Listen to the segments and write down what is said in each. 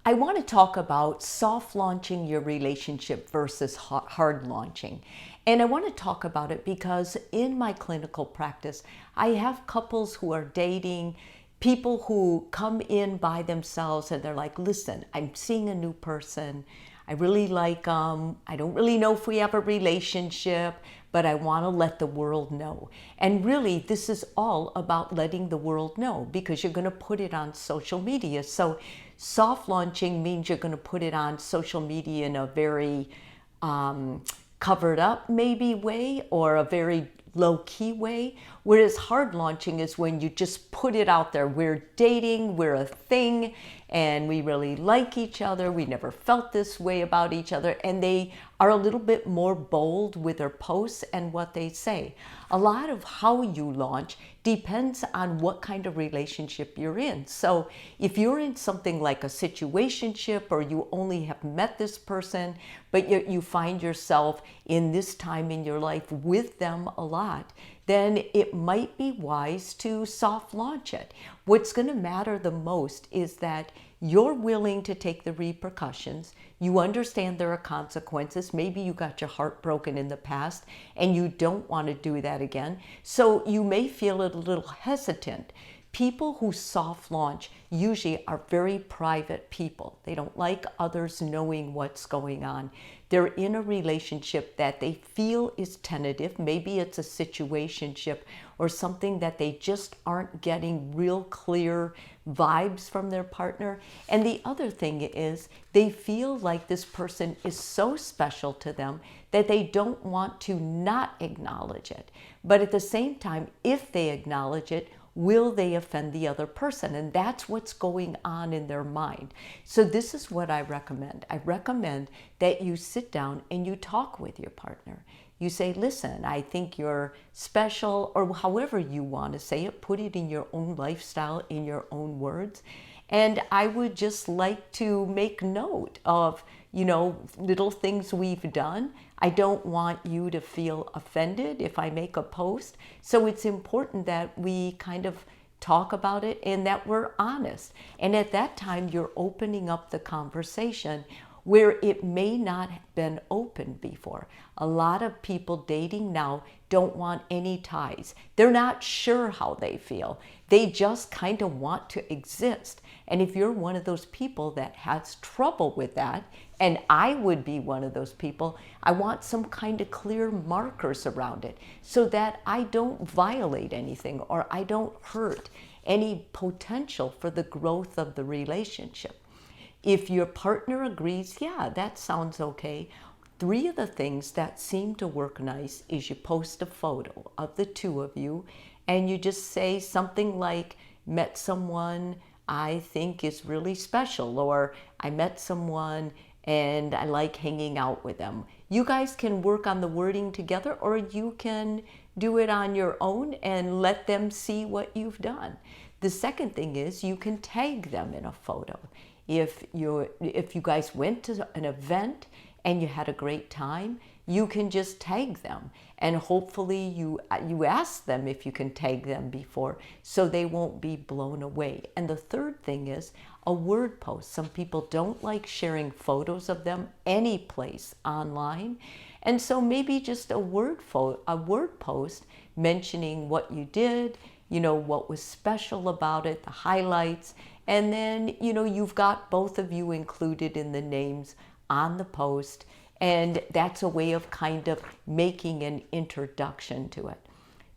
I want to talk about soft launching your relationship versus hard launching. And I want to talk about it because in my clinical practice, I have couples who are dating, people who come in by themselves and they're like, listen, I'm seeing a new person. I really like them. I don't really know if we have a relationship, but I want to let the world know. And really, this is all about letting the world know because you're going to put it on social media. So soft launching means you're going to put it on social media in a very covered up maybe way or a very low key way. Whereas hard launching is when you just put it out there. We're dating, we're a thing, and we really like each other. We never felt this way about each other. And they are a little bit more bold with their posts and what they say. A lot of how you launch depends on what kind of relationship you're in. So if you're in something like a situationship or you only have met this person, but you find yourself in this time in your life with them a lot, then it might be wise to soft launch it. What's going to matter the most is that you're willing to take the repercussions. You understand there are consequences. Maybe you got your heart broken in the past and you don't want to do that again. So you may feel a little hesitant. People who soft launch usually are very private people. They don't like others knowing what's going on. They're in a relationship that they feel is tentative. Maybe it's a situationship or something that they just aren't getting real clear vibes from their partner. And the other thing is they feel like this person is so special to them that they don't want to not acknowledge it. But at the same time, if they acknowledge it, will they offend the other person? And that's what's going on in their mind. So this is what I recommend. I recommend that you sit down and you talk with your partner. You say, listen, I think you're special, or however you want to say it, put it in your own lifestyle, in your own words. And I would just like to make note of, little things we've done. I don't want you to feel offended if I make a post. So it's important that we kind of talk about it and that we're honest. And at that time, you're opening up the conversation where it may not have been open before. A lot of people dating now don't want any ties. They're not sure how they feel. They just kind of want to exist. And if you're one of those people that has trouble with that, and I would be one of those people, I want some kind of clear markers around it so that I don't violate anything or I don't hurt any potential for the growth of the relationship. If your partner agrees, yeah, that sounds okay. 3 of the things that seem to work nice is you post a photo of the 2 of you and you just say something like, met someone I think is really special, or I met someone and I like hanging out with them. You guys can work on the wording together, or you can do it on your own and let them see what you've done. The second thing is you can tag them in a photo. If you guys went to an event and you had a great time, you can just tag them. And hopefully you ask them if you can tag them before so they won't be blown away. And the third thing is a word post. Some people don't like sharing photos of them any place online. And so maybe just a word post mentioning what you did, what was special about it, the highlights. And then, you've got both of you included in the names on the post. And that's a way of kind of making an introduction to it.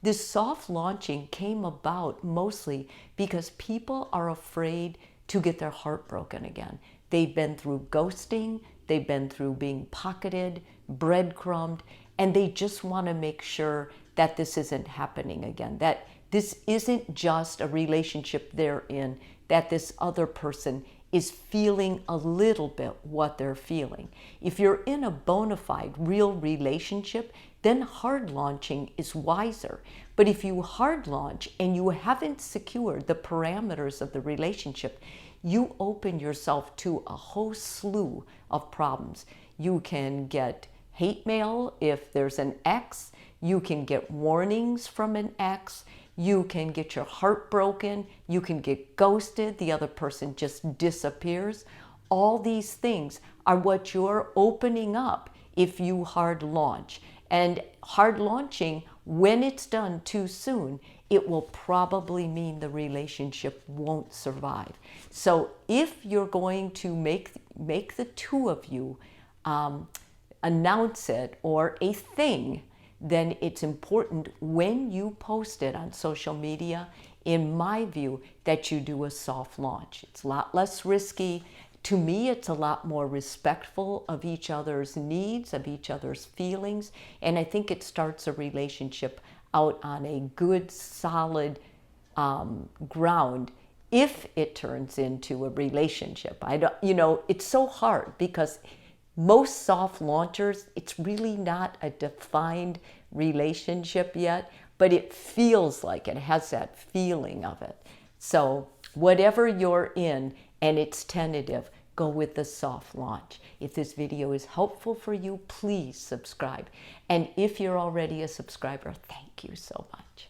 This soft launching came about mostly because people are afraid to get their heart broken again. They've been through ghosting, they've been through being pocketed, breadcrumbed, and they just want to make sure that this isn't happening again, that this isn't just a relationship they're in, that this other person is feeling a little bit what they're feeling. If you're in a bona fide, real relationship, then hard launching is wiser. But if you hard launch and you haven't secured the parameters of the relationship, you open yourself to a whole slew of problems. You can get hate mail if there's an ex. You can get warnings from an ex. You can get your heart broken. You can get ghosted. The other person just disappears. All these things are what you're opening up if you hard launch. And hard launching, when it's done too soon, it will probably mean the relationship won't survive. So if you're going to make the two of you announce it or a thing, then it's important when you post it on social media, in my view, that you do a soft launch. It's a lot less risky. To me, it's a lot more respectful of each other's needs, of each other's feelings, and I think it starts a relationship out on a good, solid ground if it turns into a relationship. I don't, it's so hard because most soft launchers, it's really not a defined relationship yet, but it feels like it has that feeling of it. So whatever you're in and it's tentative, go with the soft launch. If this video is helpful for you, please subscribe. And if you're already a subscriber, thank you so much.